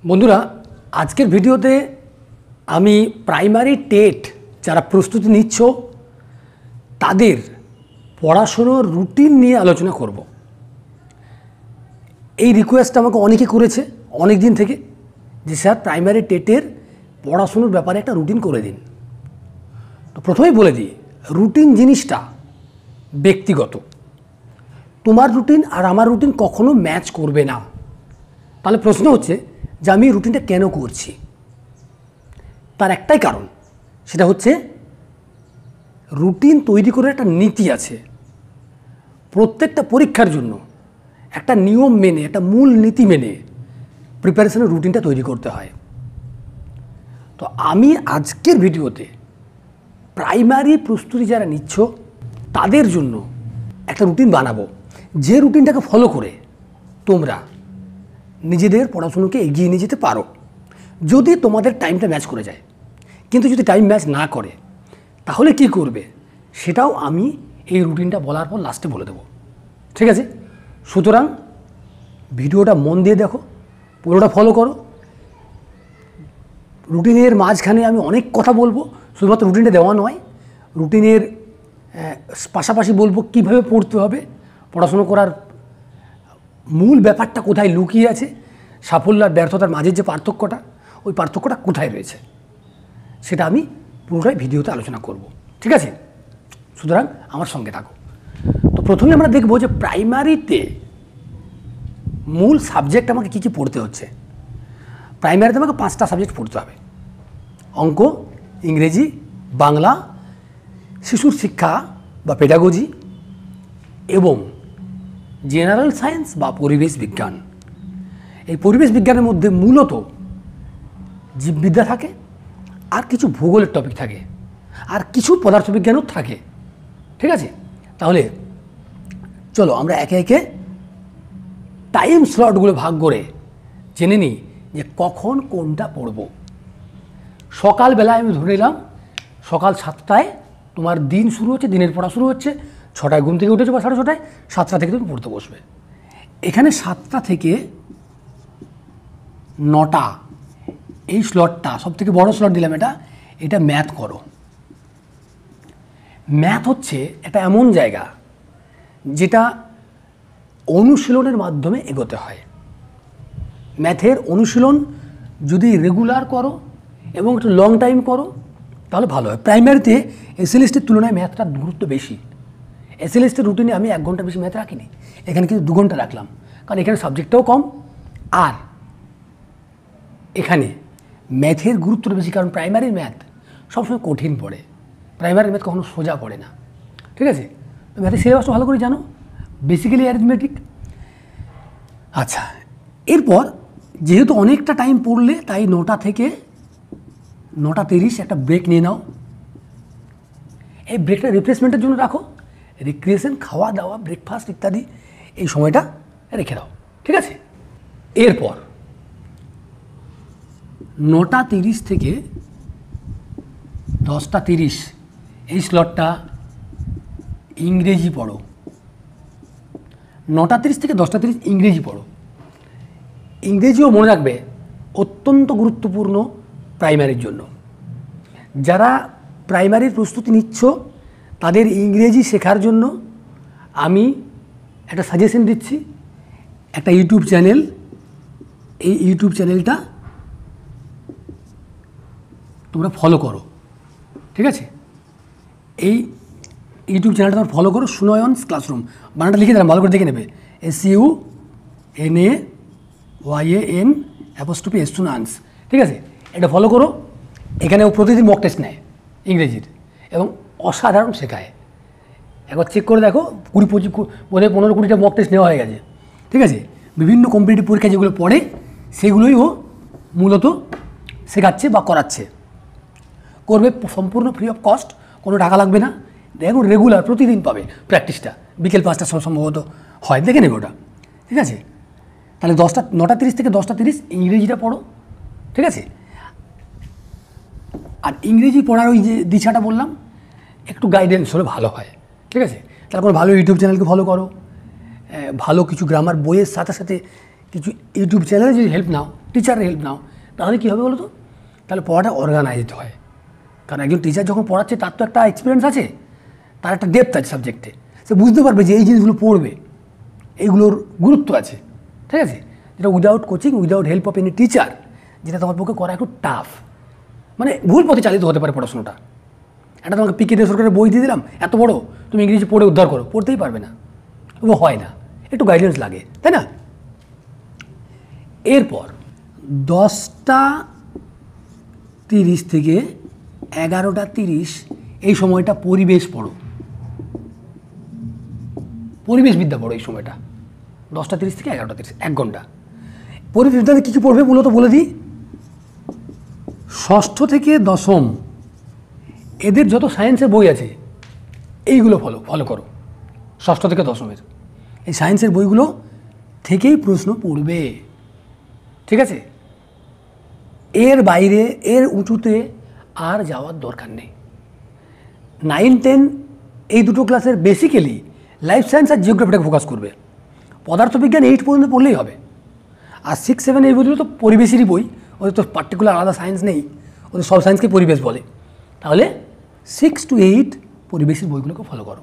বন্ধুরা, আজকের ভিডিওতে আমি প্রাইমারি টেট যারা প্রস্তুতি নিচ্ছ তাদের পড়াশোনার রুটিন নিয়ে আলোচনা করব। এই রিকোয়েস্টটা আমাকে অনেকে করেছে অনেক দিন থেকে যে স্যার প্রাইমারি টেটের পড়াশোনার ব্যাপারে একটা রুটিন করে দিন। তো প্রথমেই বলে দিই, রুটিন জিনিসটা ব্যক্তিগত। তোমার রুটিন আর আমার রুটিন কখনো ম্যাচ করবে না। তাহলে প্রশ্ন হচ্ছে যে আমি রুটিনটা কেন করছি? তার একটাই কারণ, সেটা হচ্ছে রুটিন তৈরি করে একটা নীতি আছে। প্রত্যেকটা পরীক্ষার জন্য একটা নিয়ম মেনে, একটা মূল নীতি মেনে প্রিপারেশনের রুটিনটা তৈরি করতে হয়। তো আমি আজকের ভিডিওতে প্রাইমারি প্রস্তুতি যারা নিচ্ছ তাদের জন্য একটা রুটিন বানাবো, যে রুটিনটাকে ফলো করে তোমরা নিজেদের পড়াশুনোকে এগিয়ে নিয়ে যেতে পারো, যদি তোমাদের টাইমটা ম্যাচ করে যায়। কিন্তু যদি টাইম ম্যাচ না করে তাহলে কি করবে সেটাও আমি এই রুটিনটা বলার পর লাস্টে বলে দেবো, ঠিক আছে? সুতরাং ভিডিওটা মন দিয়ে দেখো, পুরোটা ফলো করো। রুটিনের মাঝখানে আমি অনেক কথা বলবো, শুধুমাত্র রুটিনটা দেওয়া নয়, রুটিনের পাশাপাশি বলবো কীভাবে পড়তে হবে, পড়াশুনো করার মূল ব্যাপারটা কোথায় লুকিয়ে আছে, সাফল্য আর ব্যর্থতার মাঝের যে পার্থক্যটা, ওই পার্থক্যটা কোথায় রয়েছে সেটা আমি পুরোটাই ভিডিওতে আলোচনা করব, ঠিক আছে? সুতরাং আমার সঙ্গে থাকো। তো প্রথমে আমরা দেখব যে প্রাইমারিতে মূল সাবজেক্ট আমাকে কী কী পড়তে হচ্ছে। প্রাইমারিতে আমাকে 5টা সাবজেক্ট পড়তে হবে: অঙ্ক, ইংরেজি, বাংলা, শিশুর শিক্ষা বা পেডাগজি এবং জেনারেল সায়েন্স বা পরিবেশ বিজ্ঞান। এই পরিবেশ বিজ্ঞানের মধ্যে মূলত জীববিদ্যা থাকে, আর কিছু ভূগোলের টপিক থাকে, আর কিছু পদার্থবিজ্ঞানও থাকে, ঠিক আছে? তাহলে চলো আমরা একে একে টাইম স্লটগুলো ভাগ করে জেনে নিই যে কখন কোনটা পড়ব। সকালবেলায় আমি ধরে নিলাম সকাল 7টায় তোমার দিন শুরু হচ্ছে, দিনের পড়া শুরু হচ্ছে। 6টায় ঘুম থেকে উঠেছো বা 6:30, 7টা থেকে তুমি পড়তে বসবে। এখানে 7টা থেকে 9টা এই স্লটটা সবথেকে বড় স্লট দিলাম। এটা ম্যাথ করো। ম্যাথ হচ্ছে একটা এমন জায়গা যেটা অনুশীলনের মাধ্যমে এগোতে হয়। ম্যাথের অনুশীলন যদি রেগুলার করো এবং একটু লং টাইম করো তাহলে ভালো হয়। প্রাইমারিতে এসএলএসটির তুলনায় ম্যাথটা গুরুত্ব বেশি। এসএলএসটির রুটিনে আমি 1 ঘন্টা বেশি ম্যাথ রাখিনি, এখানে কিন্তু 2 ঘন্টা রাখলাম, কারণ এখানে সাবজেক্টটাও কম আর এখানে ম্যাথের গুরুত্বটা বেশি। কারণ প্রাইমারির ম্যাথ সবসময় কঠিন পড়ে, প্রাইমারি ম্যাথ কখনো সোজা পড়ে না, ঠিক আছে? ম্যাথের সিলেবাসটা ভালো করে জানো, বেসিক্যালি অ্যারিথমেটিক। আচ্ছা, এরপর যেহেতু অনেকটা টাইম পড়লে তাই 9টা থেকে 9:30 একটা ব্রেক নিয়ে নাও। এই ব্রেকটা রিফ্রেশমেন্টের জন্য রাখো, রিক্রিয়েশন, খাওয়া দাওয়া, ব্রেকফাস্ট ইত্যাদি এই সময়টা রেখে দাও, ঠিক আছে? এরপর 9:30 থেকে 10:30 এই স্লটটা ইংরেজি পড়ো। 9:30 থেকে 10:30 ইংরেজি পড়ো। ইংরেজিও মনে রাখবে অত্যন্ত গুরুত্বপূর্ণ প্রাইমারির জন্য। যারা প্রাইমারির প্রস্তুতি নিচ্ছ তাদের ইংরেজি শেখার জন্য আমি একটা সাজেশন দিচ্ছি, একটা ইউটিউব চ্যানেল। এই ইউটিউব চ্যানেলটা তোমরা ফলো করো, ঠিক আছে? এই ইউটিউব চ্যানেলটা তোমরা ফলো করো, সুনয়নস ক্লাসরুম। বানানটা লিখে দিলাম, ভালো করে দেখে নেবে। SUNAYAN সুনান্স, ঠিক আছে? এটা ফলো করো। এখানে ও প্রতিদিন মক টেস্ট নেয় ইংরেজির এবং অসাধারণ শেখায়। একবার চেক করে দেখো, 15-20টা মক টেস্ট নেওয়া হয়ে গেছে, ঠিক আছে? বিভিন্ন কম্পিটিটিভ পরীক্ষা যেগুলো পড়ে সেগুলোই ও মূলত শেখাচ্ছে বা করাচ্ছে। করবে সম্পূর্ণ ফ্রি অফ কস্ট, কোনো টাকা লাগবে না। দেখো রেগুলার প্রতিদিন পাবে প্র্যাকটিসটা, বিকেল 5টার সময় সম্ভবত হয়, দেখে নেবে ওটা, ঠিক আছে? তাহলে 9:30 থেকে 10:30 ইংরেজিটা পড়ো, ঠিক আছে? আর ইংরেজি পড়ার ওই যে দিশাটা বললাম, একটু গাইডেন্স হলে ভালো হয়, ঠিক আছে? তার কোনো ভালো ইউটিউব চ্যানেলকে ফলো করো, ভালো কিছু গ্রামার বইয়ের সাথে সাথে কিছু ইউটিউব চ্যানেলে যদি হেল্প নাও টিচারের হেল্প নাও, তাহলে কী হবে বলো তো? তাহলে পড়াটা অর্গানাইজড হয়। কারণ একজন টিচার যখন পড়াচ্ছে তার তো একটা এক্সপিরিয়েন্স আছে, তার একটা ডেপথ আছে সাবজেক্টে, সে বুঝতে পারবে যে এই জিনিসগুলো পড়বে, এইগুলোর গুরুত্ব আছে, ঠিক আছে? যেটা without coaching, without help of any teacher, যেটা তোমার পক্ষে করা একটু টাফ, মানে ভুল পথে চালিত হতে পারে পড়াশোনাটা। এটা তোমাকে পিকে দে সরকারের বই দিয়ে দিলাম এত বড়, তুমি ইংরেজি পড়ে উদ্ধার করো, পড়তেই পারবে না, ও হয় না, একটু গাইডেন্স লাগে, তাই না? এরপর 10:30 থেকে 11:30 এই সময়টা পরিবেশ পড়ো, পরিবেশবিদ্যা পড়ো এই সময়টা, 10:30 থেকে 11:30, 1 ঘন্টা। পরিবেশবিদ্যাতে কী কী পড়বে মূলত বলে দিই। ষষ্ঠ থেকে দশম এদের যত সায়েন্সের বই আছে এইগুলো ফলো করো, ষষ্ঠ থেকে দশমের এই সায়েন্সের বইগুলো থেকেই প্রশ্ন পড়বে, ঠিক আছে? এর বাইরে, এর উঁচুতে আর যাওয়ার দরকার নেই। 9, 10 এই দুটো ক্লাসের বেসিক্যালি লাইফ সায়েন্স আর জিওগ্রাফিটাকে ফোকাস করবে। পদার্থবিজ্ঞান 8 পর্যন্ত পড়লেই হবে। আর 6, 7 এই বইগুলো তো পরিবেশেরই বই, ওদের তো পার্টিকুলার আলাদা সায়েন্স নেই, ওদের সব সায়েন্সকে পরিবেশ বলে। তাহলে 6 to 8 পরিবেশের বইগুলোকে ফলো করো,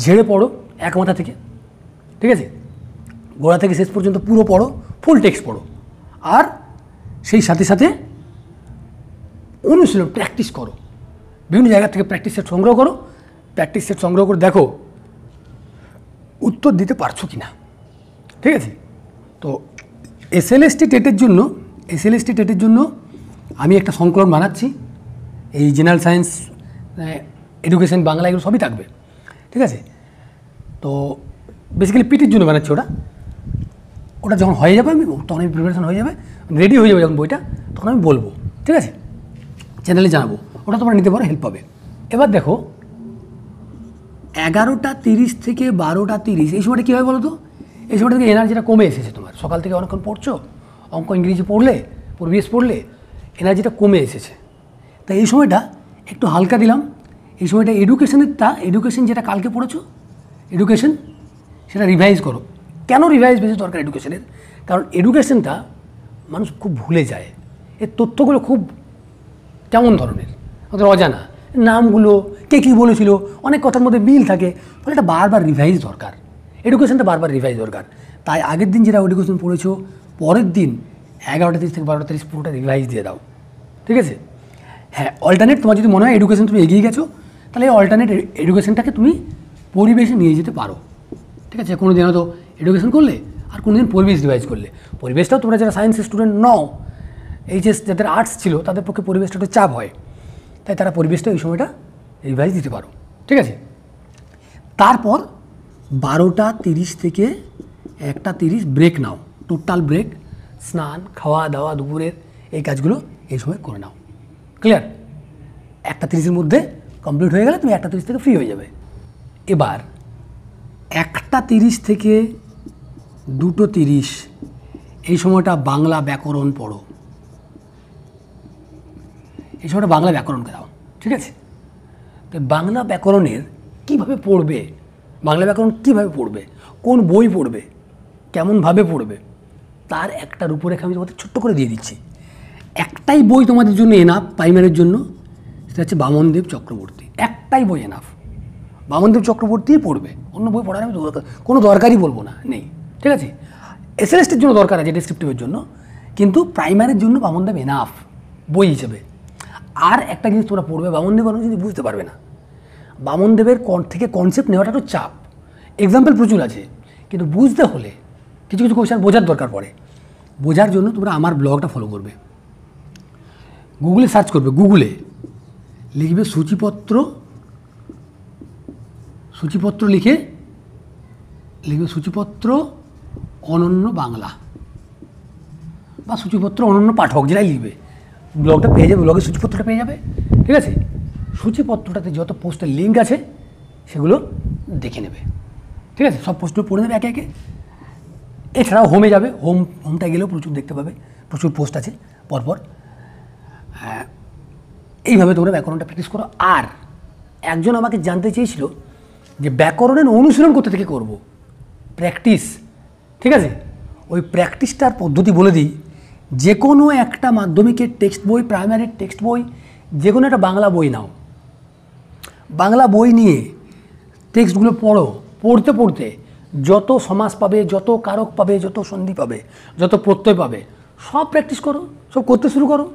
ঝেড়ে পড়ো এক মাথা থেকে, ঠিক আছে? গোড়া থেকে শেষ পর্যন্ত পুরো পড়ো, ফুল টেক্সট পড়ো, আর সেই সাথে সাথে অনুশীলন প্র্যাকটিস করো, বিভিন্ন জায়গা থেকে প্র্যাকটিস সেট সংগ্রহ করো, প্র্যাকটিস সেট সংগ্রহ করে দেখো উত্তর দিতে পারছো কি না, ঠিক আছে? তো এসএলএসটি টেটের জন্য আমি একটা সংকলন বানাচ্ছি, এই জেনারেল সায়েন্স, এডুকেশন, বাংলা, এগুলো সবই থাকবে, ঠিক আছে? তো বেসিক্যালি পিটির জন্য বানাচ্ছি ওটা যখন হয়ে যাবে তখন আমি প্রিপারেশন হয়ে যাবে, রেডি হয়ে যাবে যখন বইটা, তখন আমি বলবো, ঠিক আছে? চ্যানেলে জানাবো, ওটা তোমরা নিতে পারো, হেল্প পাবে। এবার দেখো 11:30 থেকে 12:30 এই সময়টা কী হয় বলো তো? এই সময়টা থেকে এনার্জিটা কমে এসেছে তোমার, সকাল থেকে অনেকক্ষণ পড়ছো, অঙ্ক ইংরেজি পড়লে, পরিবেশ পড়লে, এনার্জিটা কমে এসেছে, তাই এই সময়টা একটু হালকা দিলাম। এই সময়টা এডুকেশন যেটা কালকে পড়েছো এডুকেশন, সেটা রিভাইজ করো। কেন রিভাইজ বেশি দরকার এডুকেশনের? কারণ এডুকেশনটা মানুষ খুব ভুলে যায়, এর তথ্যগুলো খুব কেমন ধরনের, ওদের অজানা, নামগুলো কে কী বলেছিল, অনেক কথার মধ্যে মিল থাকে, ফলে এটা বারবার রিভাইজ দরকার, এডুকেশনটা বারবার রিভাইজ দরকার। তাই আগের দিন যেটা এডুকেশন পড়েছো, পরের দিন 11:30 থেকে 12:30 পুরোটা রিভাইজ দিয়ে দাও, ঠিক আছে? হ্যাঁ, অল্টারনেট তোমার যদি মনে হয় এডুকেশন তুমি এগিয়ে গেছো, তাহলে এই অল্টারনেট এডুকেশনটাকে তুমি পরিবেশে নিয়ে যেতে পারো, ঠিক আছে? কোনো দিন হয়তো এডুকেশন করলে, আর কোনো দিন পরিবেশ রিভাইজ করলে। পরিবেশটাও তোমরা যারা সায়েন্সের স্টুডেন্ট নও, যাদের আর্টস ছিল, তাদের পক্ষে পরিবেশটা একটু চাপ হয়, তাই তারা পরিবেশটা ওই সময়টা রিভাইজ দিতে পারো, ঠিক আছে? তারপর 12:30 থেকে 1:30 ব্রেক নাও, টোটাল ব্রেক, স্নান, খাওয়া দাওয়া, দুপুরের এই কাজগুলো এই সময় করে নাও, ক্লিয়ার? 1:30-এর মধ্যে কমপ্লিট হয়ে গেলে তুমি 1:30 থেকে ফ্রি হয়ে যাবে। এবার 1:30 থেকে 2:30 এই সময়টা বাংলা ব্যাকরণ পড়ো, এই সময়টা বাংলা ব্যাকরণকে দাও, ঠিক আছে? তো বাংলা ব্যাকরণের কীভাবে পড়বে, বাংলা ব্যাকরণ কীভাবে পড়বে, কোন বই পড়বে, কেমনভাবে পড়বে, তার একটা রূপরেখা আমি তোমাদের ছোট্ট করে দিয়ে দিচ্ছি। একটাই বই তোমাদের জন্য এনাফ প্রাইমারির জন্য, সেটা হচ্ছে বামনদেব চক্রবর্তী, একটাই বই এনাফ, বামনদেব চক্রবর্তীই পড়বে, অন্য বই পড়ার আমি কোনো দরকারই বলবো না, নেই, ঠিক আছে? এসএলএসটির জন্য দরকার আছে, ডেসক্রিপটিভের জন্য, কিন্তু প্রাইমারির জন্য বামনদেব এনাফ বই হিসেবে। আর একটা জিনিস তোমরা পড়বে, বামনদেব অনেক জিনিস বুঝতে পারবে না, বামনদেবের থেকে কনসেপ্ট নেওয়াটা একটু চাপ, এক্সাম্পল প্রচুর আছে, কিন্তু বুঝতে হলে কিছু কিছু কোয়েশ্চেন বোঝার দরকার পড়ে। বোঝার জন্য তোমরা আমার ব্লগটা ফলো করবে, গুগলে সার্চ করবে, গুগলে লিখবে সূচিপত্র লিখে লিখবে সূচিপত্র অনন্য বাংলা বা সূচিপত্র অনন্য পাঠক, যেটাই লিখবে ব্লগটা পেয়ে যাবে, ব্লগের সূচিপত্রটা পেয়ে যাবে, ঠিক আছে? সূচিপত্রটাতে যত পোস্টের লিঙ্ক আছে সেগুলো দেখে নেবে, ঠিক আছে? সব পোস্টগুলো পড়ে নেবে একে একে। এছাড়াও হোমে যাবে, হোমটা গেলেও প্রচুর দেখতে পাবে, প্রচুর পোস্ট আছে পরপর। এইভাবে তোমরা ব্যাকরণটা প্র্যাকটিস করো। আর একজন আমাকে জানতে চেয়েছিল যে ব্যাকরণের অনুশীলন কোথা থেকে করব, প্র্যাকটিস, ঠিক আছে? ওই প্র্যাকটিসটার পদ্ধতি বলে দিই। যে কোনো একটা মাধ্যমিকের টেক্সট বই, প্রাইমারির টেক্সট বই, যে কোনো একটা বাংলা বই নাও, বাংলা বই নিয়ে টেক্সটগুলো পড়ো। পড়তে পড়তে যত সমাস পাবে, যত কারক পাবে, যত সন্ধি পাবে, যত প্রত্যয় পাবে, সব প্র্যাকটিস করো, সব করতে শুরু করো।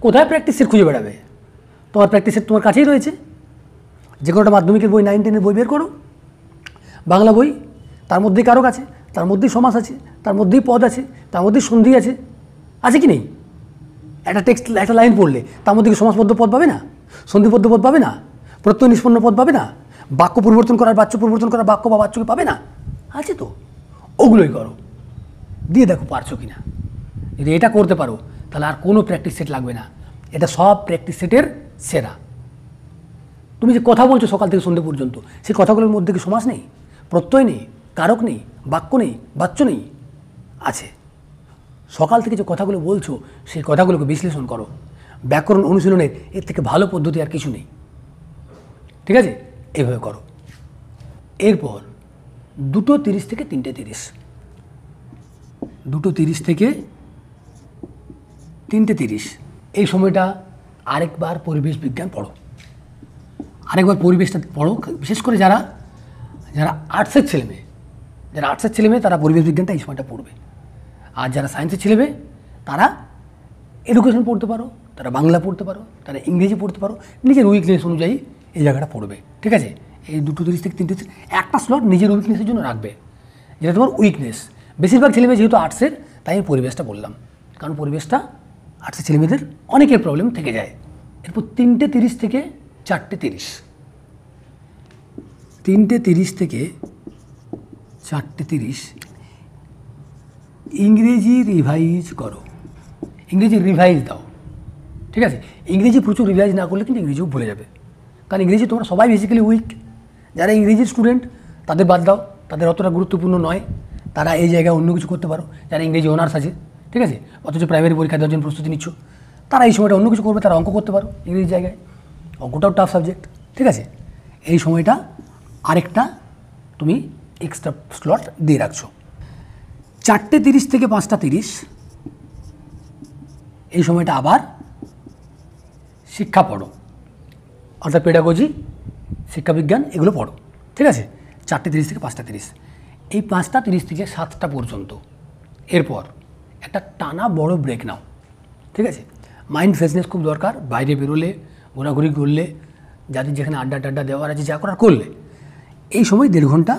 কোথায় প্র্যাকটিস সেট খুঁজে বেড়াবে? তোমার প্র্যাকটিস সেট তোমার কাছেই রয়েছে। যে কোনো একটা মাধ্যমিকের বই, 9, 10-এর বই বের করো, বাংলা বই, তার মধ্যেই কারক আছে, তার মধ্যেই সমাস আছে, তার মধ্যেই পদ আছে, তার মধ্যেই সন্ধি আছে কি নেই? একটা টেক্সট, একটা লাইন পড়লে তার মধ্যে কি সমাসবদ্ধ পদ পাবে না? সন্ধিবদ্ধ পদ পাবে না? প্রত্যয় নিষ্পন্ন পদ পাবে না? বাক্য পরিবর্তন করার, বাচ্য পরিবর্তন করার বাক্য বা বাচ্যকে পাবে না? আছে তো, ওগুলোই করো, দিয়ে দেখো পারছো কি না। যদি এটা করতে পারো তাহলে আর কোনো প্র্যাকটিস সেট লাগবে না। এটা সব প্র্যাকটিস সেটের সেরা। তুমি যে কথা বলছো সকাল থেকে সন্ধ্যে পর্যন্ত, সেই কথাগুলোর মধ্যে কি সমাস নেই, প্রত্যয় নেই, কারক নেই, বাক্য নেই, বাচ্য নেই? আছে। সকাল থেকে যে কথাগুলো বলছো সেই কথাগুলোকে বিশ্লেষণ করো। ব্যাকরণ অনুশীলনের এর থেকে ভালো পদ্ধতি আর কিছু নেই। ঠিক আছে, এইভাবে করো। এরপর 2:30 থেকে 3:30, 2:30 থেকে 3:30 এই সময়টা আরেকবার পরিবেশ বিজ্ঞান পড়ো। আরেকবার পরিবেশটা পড়ো। বিশেষ করে যারা আর্টসের ছেলেমেয়ে, তারা পরিবেশ বিজ্ঞানটা এই সময়টা পড়বে। আর যারা সায়েন্সের ছেলেমেয়ে তারা এডুকেশন পড়তে পারো, তারা বাংলা পড়তে পারো, তারা ইংরেজি পড়তে পারো, নিজের উইকনেস অনুযায়ী এই জায়গাটা পড়বে। ঠিক আছে, এই 2:30 থেকে 3:30 একটা স্লট নিজের উইকনেসের জন্য রাখবে, যেটা তোমার উইকনেস। বেশিরভাগ ছেলেমেয়ে যেহেতু আর্টসের, তাই আমি পরিবেশটা বললাম, কারণ পরিবেশটা আর্টসের ছেলেমেয়েদের অনেকের প্রবলেম থেকে যায়। এরপর 3:30 থেকে 4:30, 3:30 থেকে 4:30 ইংরেজি রিভাইজ করো, ইংরেজি রিভাইজ দাও। ঠিক আছে, ইংরেজি প্রচুর রিভাইজ না করলে কিন্তু ইংরেজিও ভুলে যাবে, কারণ ইংরেজি তোমরা সবাই বেসিক্যালি উইক। যারা ইংরেজির স্টুডেন্ট তাদের বাদ দাও, তাদের অতটা গুরুত্বপূর্ণ নয়, তারা এই জায়গায় অন্য কিছু করতে পারো। যারা ইংরেজি অনার্স আছে, ঠিক আছে, অথচ প্রাইমারি পরীক্ষা দেওয়ার জন্য প্রস্তুতি নিচ্ছ, তারা এই সময়টা অন্য কিছু করবে, তারা অঙ্ক করতে পারো ইংরেজি জায়গায়। অঙ্কটাও টাফ সাবজেক্ট। ঠিক আছে, এই সময়টা আরেকটা তুমি এক্সট্রা স্লট দিয়ে রাখছো। 4:30 থেকে 5:30 এই সময়টা আবার শিক্ষা পড়ো, অর্থাৎ পেডাগজি, শিক্ষাবিজ্ঞান, এগুলো পড়ো। ঠিক আছে, 4:30 থেকে 5:30, এই 5:30 থেকে 7টা পর্যন্ত। এরপর একটা টানা বড় ব্রেক নাও। ঠিক আছে, মাইন্ড ফ্রেশনেস খুব দরকার। বাইরে বেরোলে, ঘোরাঘুরি করলে, যাদের যেখানে আড্ডা দেওয়ার আছে, যা করার করলে, এই সময় 1.5 ঘন্টা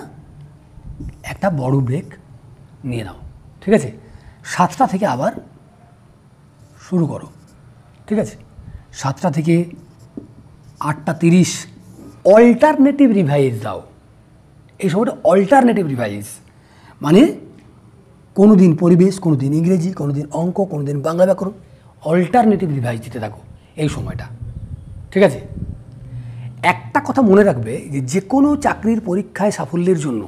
একটা বড় ব্রেক নিয়ে নাও। ঠিক আছে, 7টা থেকে আবার শুরু করো। ঠিক আছে, 7টা থেকে 8:30 অল্টারনেটিভ রিভাইজ দাও। এই সময়টা অল্টারনেটিভ রিভাইজ মানে কোনো দিন পরিবেশ, কোনো দিন ইংরেজি, কোনো দিন অঙ্ক, কোনো দিন বাংলা ব্যাকরণ, অল্টারনেটিভ রিভাইজ দিতে থাকো এই সময়টা। ঠিক আছে, একটা কথা মনে রাখবে যে কোনো চাকরির পরীক্ষায় সাফল্যের জন্য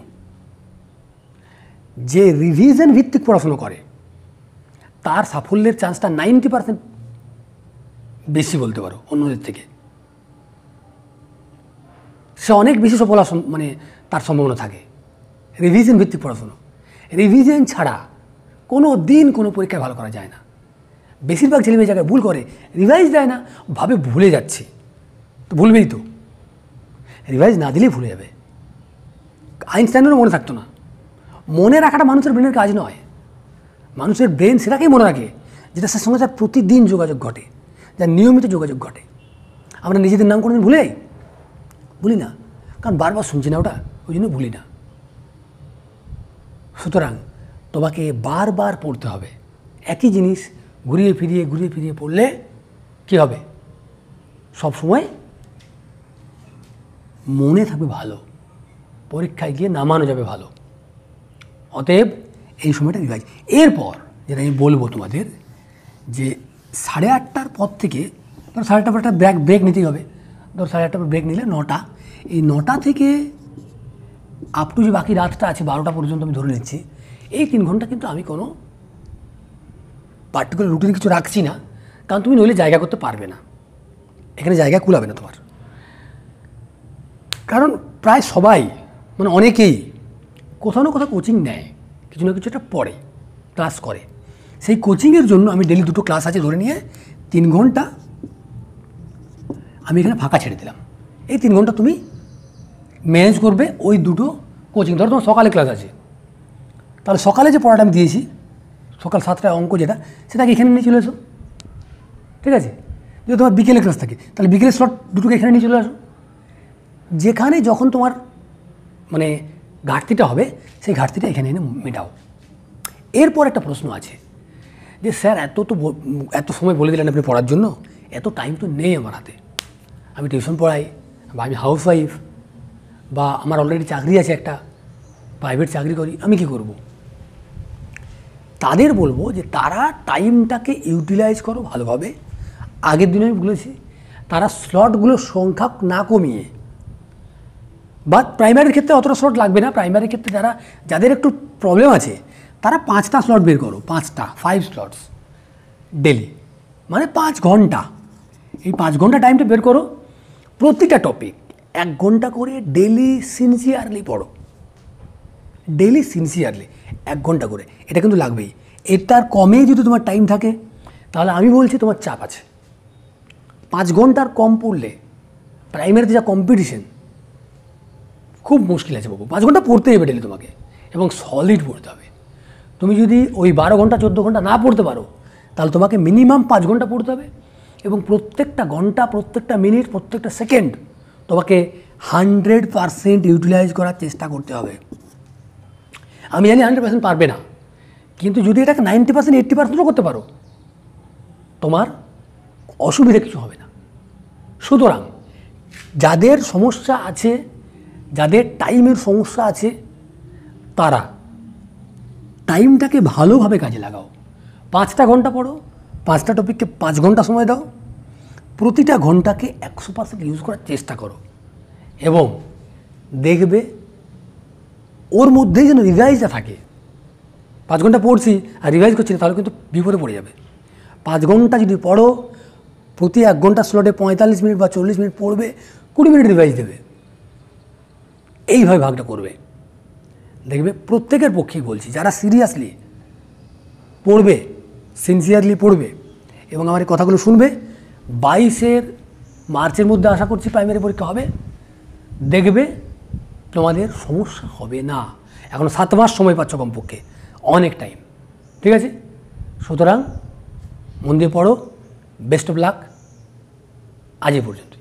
যে রিভিশন ভিত্তিক পড়াশুনো করে তার সাফল্যের চান্সটা 90% বেশি বলতে পারো অন্যদের থেকে। সে অনেক বেশি সফল মানে তার সম্ভাবনা থাকে রিভিশন ভিত্তিক পড়াশুনো। রিভিশন ছাড়া কোনো দিন কোনো পরীক্ষায় ভালো করা যায় না। বেশিরভাগ ছেলেমেয়ে জায়গায় ভুল করে, রিভাইজ দেয় না, ভাবে ভুলে যাচ্ছে, তো ভুলবেই তো, রিভাইজ না দিলেই ভুলে যাবে। আইনস্টাইনেরও মনে থাকতো না। মনে রাখাটা মানুষের ব্রেনের কাজ নয়। মানুষের ব্রেন সেটাকেই মনে রাখে যেটা তার সঙ্গে তার প্রতিদিন যোগাযোগ ঘটে, যার নিয়মিত যোগাযোগ ঘটে। আমরা নিজেদের নাম কোনোদিন ভুলে যাই? ভুলি না, কারণ বারবার শুনছি না ওটা, ওই জন্য ভুলি না। সুতরাং তোমাকে বারবার পড়তে হবে একই জিনিস, ঘুরিয়ে ফিরিয়ে পড়লে কী হবে? সবসময় মনে থাকবে ভালো, পরীক্ষায় গিয়ে নামানো যাবে ভালো। অতএব এই সময়টা রিভাইজ। এরপর যেটা আমি বলবো তোমাদের, যে 8:30টার পর থেকে, ধরো 8:30 পর একটা ব্রেক নিতেই হবে। ধরো 8:30 পর ব্রেক নিলে 9টা, এই 9টা থেকে আপ টু যে বাকি রাতটা আছে 12টা পর্যন্ত আমি ধরে নিচ্ছি, এই 3 ঘন্টা কিন্তু আমি কোনো পার্টিকুলার রুটিন কিছু রাখছি না, কারণ তুমি নইলে জায়গা করতে পারবে না, এখানে জায়গা কুলাবে না তোমার। কারণ প্রায় সবাই, মানে অনেকেই কোথাও না কোথাও কোচিং নেয়, কিছু না কিছু একটা পড়ে। ক্লাস করে। সেই কোচিংয়ের জন্য আমি ডেলি 2টো ক্লাস আছে ধরে নিয়ে 3 ঘন্টা আমি এখানে ফাঁকা ছেড়ে দিলাম। এই 3 ঘন্টা তুমি ম্যানেজ করবে ওই 2টো কোচিং। ধরো তোমার সকালে ক্লাস আছে, তাহলে সকালে যে পড়াটা আমি দিয়েছি সকাল 7টায় অঙ্ক যেটা, সেটাকে এখানে নিয়ে চলে এসো, ঠিক আছে। যদি তোমার বিকেলে ক্লাস থাকে তাহলে বিকেলের স্লট দুটোকে এখানে নিয়ে চলে আসো। যেখানে যখন তোমার মানে ঘাটতিটা হবে সেই ঘাটতিটা এখানে এনে মেটাও। এরপর একটা প্রশ্ন আছে যে স্যার এত সময় বলে দিলেন আপনি পড়ার জন্য, এত টাইম তো নেই আমার হাতে, আমি টিউশন পড়াই বা আমি হাউস ওয়াইফ বা আমার অলরেডি চাকরি আছে, একটা প্রাইভেট চাকরি করি, আমি কি করব? তাদের বলবো যে তারা টাইমটাকে ইউটিলাইজ করো ভালোভাবে। আগের দিনে আমি বলেছি তারা স্লটগুলোর সংখ্যা না কমিয়ে, বা প্রাইমারির ক্ষেত্রে অতটা স্লট লাগবে না, প্রাইমারির ক্ষেত্রে যাদের একটু প্রবলেম আছে তারা 5টা স্লট বের করো, 5 স্লটস ডেলি, মানে 5 ঘন্টা। এই 5 ঘন্টা টাইমটা বের করো, প্রতিটা টপিক 1 ঘন্টা করে ডেলি সিনসিয়ারলি পড়ো, ডেলি সিনসিয়ারলি 1 ঘন্টা করে, এটা কিন্তু লাগবেই। এটার কমে যদি তোমার টাইম থাকে তাহলে আমি বলছি তোমার চাপ আছে। 5 ঘন্টার কম পড়লে প্রাইমারিতে যা কম্পিটিশন, খুব মুশকিল আছে বাবু। 5 ঘন্টা পড়তে হবে ডেলি তোমাকে, এবং সলিড পড়তে হবে। তুমি যদি ওই 12 ঘন্টা 14 ঘন্টা না পড়তে পারো তাহলে তোমাকে মিনিমাম 5 ঘন্টা পড়তে হবে, এবং প্রত্যেকটা ঘন্টা, প্রত্যেকটা মিনিট, প্রত্যেকটা সেকেন্ড তোমাকে 100% ইউটিলাইজ করার চেষ্টা করতে হবে। আমি জানি 100% পারবে না, কিন্তু যদি এটাকে 90% 80%ও করতে পারো তোমার অসুবিধা কিছু হবে না। সুতরাং যাদের সমস্যা আছে, যাদের টাইমের সমস্যা আছে, তারা টাইমটাকে ভালোভাবে কাজে লাগাও। 5টা ঘন্টা পড়ো, 5টা টপিককে 5 ঘন্টা সময় দাও, প্রতিটা ঘন্টাকে 100% ইউজ করার চেষ্টা করো, এবং দেখবে ওর মধ্যেই যেন রিভাইজটা থাকে। 5 ঘন্টা পড়ছি আর রিভাইজ করছি না তাহলে কিন্তু বিপদে পড়ে যাবে। 5 ঘন্টা যদি পড়ো, প্রতি 1 ঘন্টা স্লটে 45 মিনিট বা 40 মিনিট পড়বে, 20 মিনিট রিভাইজ দেবে, এইভাবে ভাগটা করবে। দেখবে প্রত্যেকের পক্ষেই বলছি, যারা সিরিয়াসলি পড়বে, সিনসিয়ারলি পড়বে এবং আমার এই কথাগুলো শুনবে, 22 মার্চের মধ্যে আশা করছি প্রাইমারি পরীক্ষা হবে, দেখবে তোমাদের সমস্যা হবে না। এখনও 7 মাস সময় পাচ্ছ কমপক্ষে, অনেক টাইম, ঠিক আছে। সুতরাং মন দিয়ে পড়ো, বেস্ট অফ লাক, আজ এই পর্যন্ত।